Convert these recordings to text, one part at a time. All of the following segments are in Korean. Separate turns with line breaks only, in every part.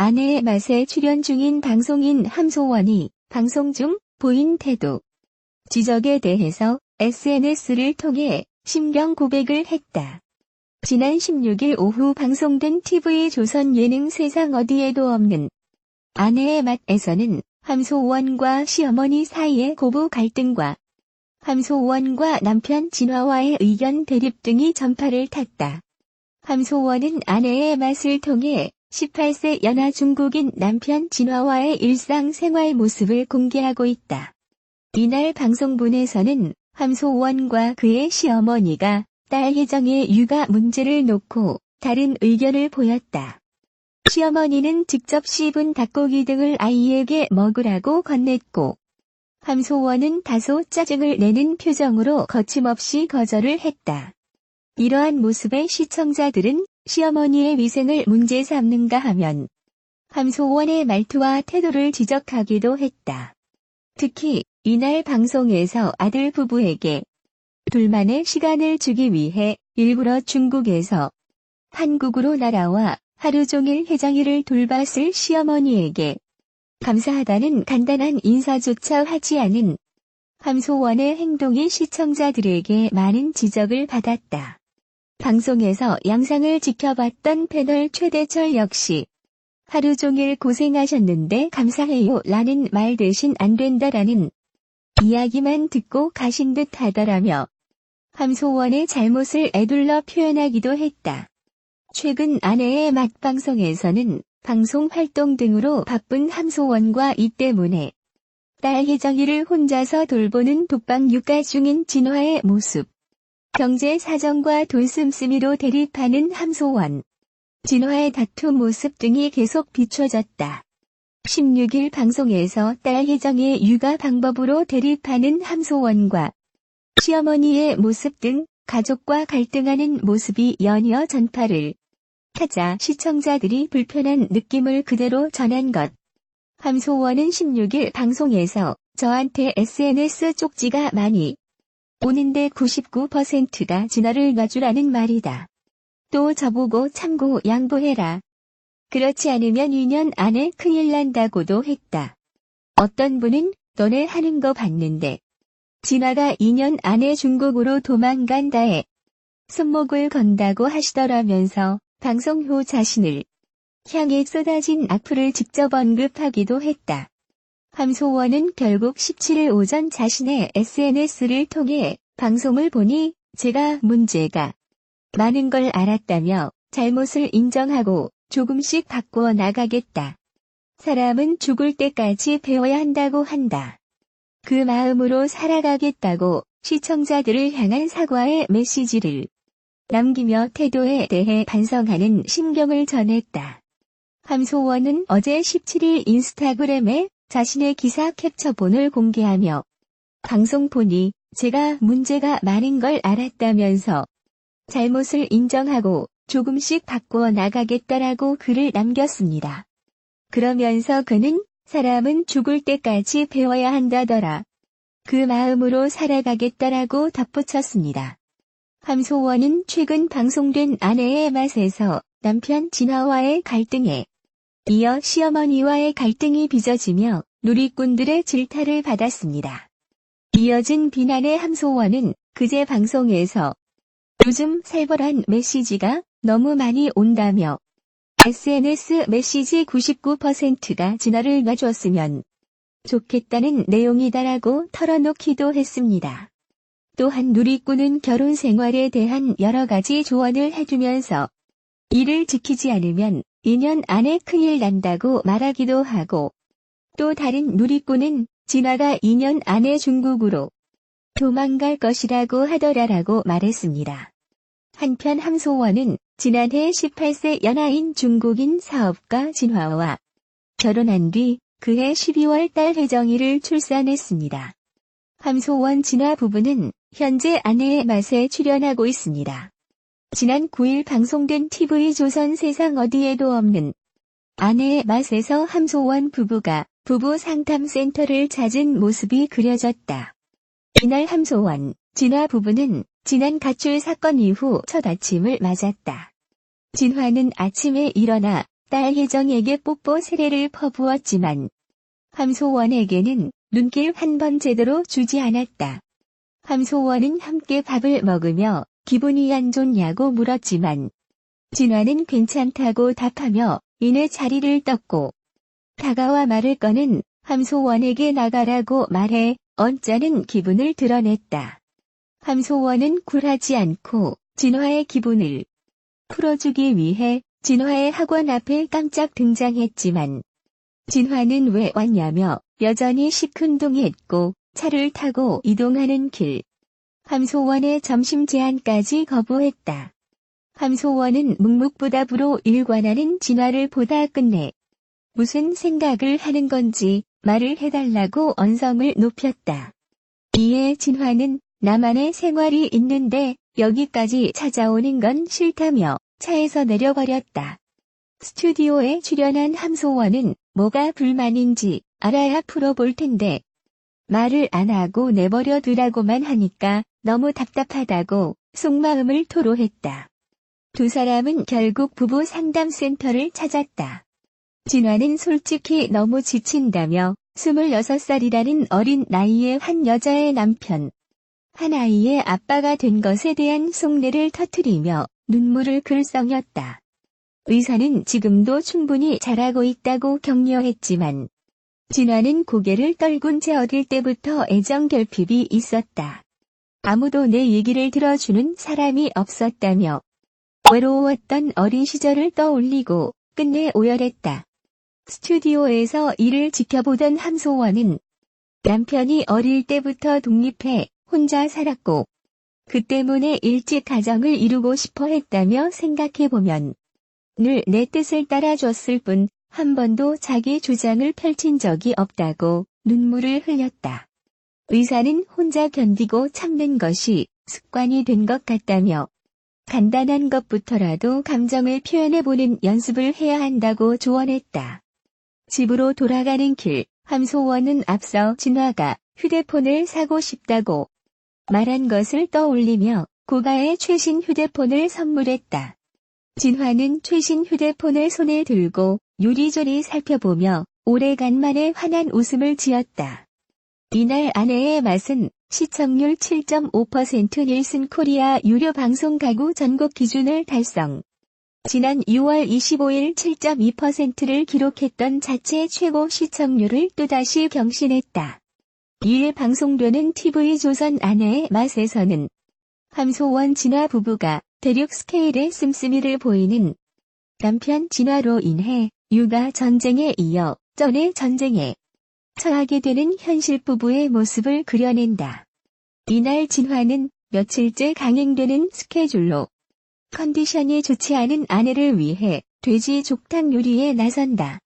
아내의 맛에 출연 중인 방송인 함소원이 방송 중 보인 태도, 지적에 대해서 SNS를 통해 심경 고백을 했다. 지난 16일 오후 방송된 TV조선 예능 세상 어디에도 없는 아내의 맛에서는 함소원과 시어머니 사이의 고부 갈등과 함소원과 남편 진화와의 의견 대립 등이 전파를 탔다. 함소원은 아내의 맛을 통해 18세 연하 중국인 남편 진화와의 일상생활 모습을 공개하고 있다. 이날 방송분에서는 함소원과 그의 시어머니가 딸 혜정의 육아 문제를 놓고 다른 의견을 보였다. 시어머니는 직접 씹은 닭고기 등을 아이에게 먹으라고 건넸고, 함소원은 다소 짜증을 내는 표정으로 거침없이 거절을 했다. 이러한 모습에 시청자들은 시어머니의 위생을 문제 삼는가 하면 함소원의 말투와 태도를 지적하기도 했다. 특히 이날 방송에서 아들 부부에게 둘만의 시간을 주기 위해 일부러 중국에서 한국으로 날아와 하루 종일 혜정이를 돌봤을 시어머니에게 감사하다는 간단한 인사조차 하지 않은 함소원의 행동이 시청자들에게 많은 지적을 받았다. 방송에서 양상을 지켜봤던 패널 최대철 역시 하루 종일 고생하셨는데 감사해요 라는 말 대신 안 된다라는 이야기만 듣고 가신 듯 하더라며 함소원의 잘못을 에둘러 표현하기도 했다. 최근 아내의 맛 방송에서는 방송 활동 등으로 바쁜 함소원과 이 때문에 딸 혜정이를 혼자서 돌보는 독방 육아 중인 진화의 모습, 경제 사정과 돈 씀씀이로 대립하는 함소원, 진화의 다툼 모습 등이 계속 비춰졌다. 16일 방송에서 딸 혜정이의 육아 방법으로 대립하는 함소원과 시어머니의 모습 등 가족과 갈등하는 모습이 연이어 전파를 타자 시청자들이 불편한 느낌을 그대로 전한 것. 함소원은 16일 방송에서 저한테 SNS 쪽지가 많이 오는데 99%가 진화를 놔주라는 말이다. 또 저보고 참고 양보해라. 그렇지 않으면 2년 안에 큰일 난다고도 했다. 어떤 분은 너네 하는 거 봤는데 진화가 2년 안에 중국으로 도망간다에 손목을 건다고 하시더라면서 방송 후 자신을 향해 쏟아진 악플을 직접 언급하기도 했다. 함소원은 결국 17일 오전 자신의 SNS를 통해 방송을 보니 제가 문제가 많은 걸 알았다며 잘못을 인정하고 조금씩 바꾸어 나가겠다. 사람은 죽을 때까지 배워야 한다고 한다. 그 마음으로 살아가겠다고 시청자들을 향한 사과의 메시지를 남기며 태도에 대해 반성하는 심경을 전했다. 함소원은 어제 17일 인스타그램에 자신의 기사 캡처본을 공개하며 방송 보니 제가 문제가 많은 걸 알았다면서 잘못을 인정하고 조금씩 바꾸어 나가겠다라고 글을 남겼습니다. 그러면서 그는 사람은 죽을 때까지 배워야 한다더라. 그 마음으로 살아가겠다라고 덧붙였습니다. 함소원은 최근 방송된 아내의 맛에서 남편 진화와의 갈등에 이어 시어머니와의 갈등이 빚어지며 누리꾼들의 질타를 받았습니다. 이어진 비난의 함소원은 그제 방송에서 요즘 살벌한 메시지가 너무 많이 온다며 SNS 메시지 99%가 진화를 놔줬으면 좋겠다는 내용이다라고 털어놓기도 했습니다. 또한 누리꾼은 결혼 생활에 대한 여러 가지 조언을 해주면서 이를 지키지 않으면 2년 안에 큰일 난다고 말하기도 하고 또 다른 누리꾼은 진화가 2년 안에 중국으로 도망갈 것이라고 하더라라고 말했습니다. 한편 함소원은 지난해 18세 연하인 중국인 사업가 진화와 결혼한 뒤 그해 12월 딸 혜정이를 출산했습니다. 함소원 진화 부부는 현재 아내의 맛에 출연하고 있습니다. 지난 9일 방송된 TV조선 세상 어디에도 없는 아내의 맛에서 함소원 부부가 부부 상담센터를 찾은 모습이 그려졌다. 이날 함소원, 진화 부부는 지난 가출 사건 이후 첫 아침을 맞았다. 진화는 아침에 일어나 딸 혜정에게 뽀뽀 세례를 퍼부었지만 함소원에게는 눈길 한 번 제대로 주지 않았다. 함소원은 함께 밥을 먹으며 기분이 안 좋냐고 물었지만 진화는 괜찮다고 답하며 이내 자리를 떴고 다가와 말을 꺼낸 함소원에게 나가라고 말해 언짢은 기분을 드러냈다. 함소원은 굴하지 않고 진화의 기분을 풀어주기 위해 진화의 학원 앞에 깜짝 등장했지만 진화는 왜 왔냐며 여전히 시큰둥했고 차를 타고 이동하는 길 함소원의 점심 제안까지 거부했다. 함소원은 묵묵부답으로 일관하는 진화를 보다 끝내 무슨 생각을 하는 건지 말을 해달라고 언성을 높였다. 이에 진화는 나만의 생활이 있는데 여기까지 찾아오는 건 싫다며 차에서 내려버렸다. 스튜디오에 출연한 함소원은 뭐가 불만인지 알아야 풀어볼 텐데 말을 안 하고 내버려 두라고만 하니까 너무 답답하다고 속마음을 토로했다. 두 사람은 결국 부부 상담센터를 찾았다. 진화는 솔직히 너무 지친다며 26살이라는 어린 나이의 한 여자의 남편, 한 아이의 아빠가 된 것에 대한 속내를 터뜨리며 눈물을 글썽였다. 의사는 지금도 충분히 잘하고 있다고 격려했지만 진화는 고개를 떨군 채 어릴 때부터 애정 결핍이 있었다. 아무도 내 얘기를 들어주는 사람이 없었다며 외로웠던 어린 시절을 떠올리고 끝내 오열했다. 스튜디오에서 이를 지켜보던 함소원은 남편이 어릴 때부터 독립해 혼자 살았고 그 때문에 일찍 가정을 이루고 싶어 했다며 생각해보면 늘 내 뜻을 따라줬을 뿐 한 번도 자기 주장을 펼친 적이 없다고 눈물을 흘렸다. 의사는 혼자 견디고 참는 것이 습관이 된 것 같다며 간단한 것부터라도 감정을 표현해보는 연습을 해야 한다고 조언했다. 집으로 돌아가는 길, 함소원은 앞서 진화가 휴대폰을 사고 싶다고 말한 것을 떠올리며 고가의 최신 휴대폰을 선물했다. 진화는 최신 휴대폰을 손에 들고 요리조리 살펴보며 오래간만에 환한 웃음을 지었다. 이날 아내의 맛은 시청률 7.5% 닐슨 코리아 유료 방송 가구 전국 기준을 달성. 지난 6월 25일 7.2%를 기록했던 자체 최고 시청률을 또다시 경신했다. 이에 방송되는 TV조선 아내의 맛에서는 함소원 진화 부부가 대륙 스케일의 씀씀이를 보이는 남편 진화로 인해 육아 전쟁에 이어 전의 전쟁에 처하게 되는 현실 부부의 모습을 그려낸다. 이날 진화는 며칠째 강행되는 스케줄로 컨디션이 좋지 않은 아내를 위해 돼지 족탕 요리에 나선다.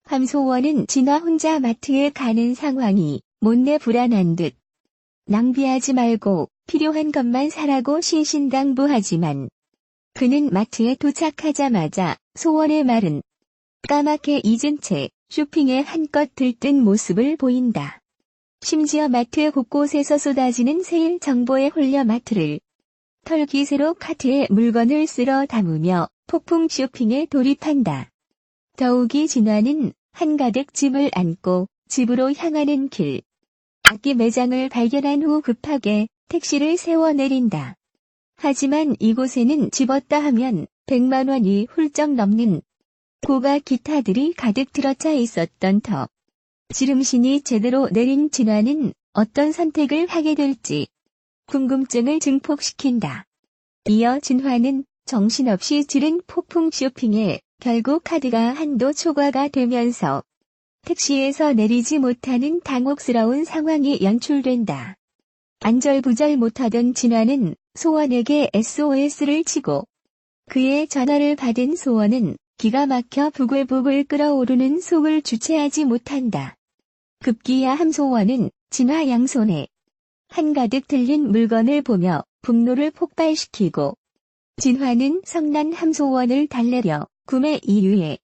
함소원은 진화 혼자 마트에 가는 상황이 못내 불안한 듯 낭비하지 말고 필요한 것만 사라고 신신당부하지만 그는 마트에 도착하자마자 소원의 말은 까맣게 잊은 채 쇼핑에 한껏 들뜬 모습을 보인다. 심지어 마트 곳곳에서 쏟아지는 세일 정보에 홀려 마트를 털기세로 카트에 물건을 쓸어 담으며 폭풍 쇼핑에 돌입한다. 더욱이 진화는 한가득 짐을 안고 집으로 향하는 길. 악기 매장을 발견한 후 급하게 택시를 세워 내린다. 하지만 이곳에는 집었다 하면 100만 원이 훌쩍 넘는 고가 기타들이 가득 들어차 있었던 터. 지름신이 제대로 내린 진화는 어떤 선택을 하게 될지 궁금증을 증폭시킨다. 이어 진화는 정신없이 지른 폭풍 쇼핑에 결국 카드가 한도 초과가 되면서 택시에서 내리지 못하는 당혹스러운 상황이 연출된다. 안절부절 못하던 진화는 소원에게 SOS를 치고 그의 전화를 받은 소원은 기가 막혀 부글부글 끓어오르는 속을 주체하지 못한다. 급기야 함소원은 진화 양손에 한가득 들린 물건을 보며 분노를 폭발시키고 진화는 성난 함소원을 달래려 구매 이유에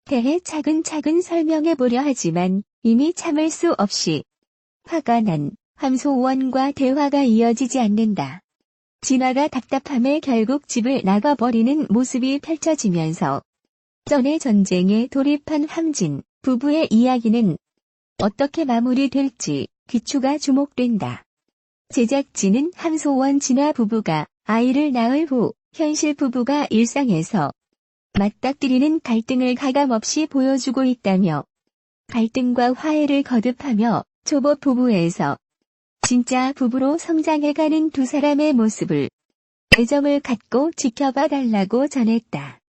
대해 차근차근 설명해보려 하지만 이미 참을 수 없이 화가 난 함소원과 대화가 이어지지 않는다. 진화가 답답함에 결국 집을 나가버리는 모습이 펼쳐지면서 전에 전쟁에 돌입한 함진 부부의 이야기는 어떻게 마무리될지 귀추가 주목된다. 제작진은 함소원 진화 부부가 아이를 낳을 후 현실 부부가 일상에서 맞닥뜨리는 갈등을 가감없이 보여주고 있다며 갈등과 화해를 거듭하며 초보 부부에서 진짜 부부로 성장해가는 두 사람의 모습을 애정을 갖고 지켜봐 달라고 전했다.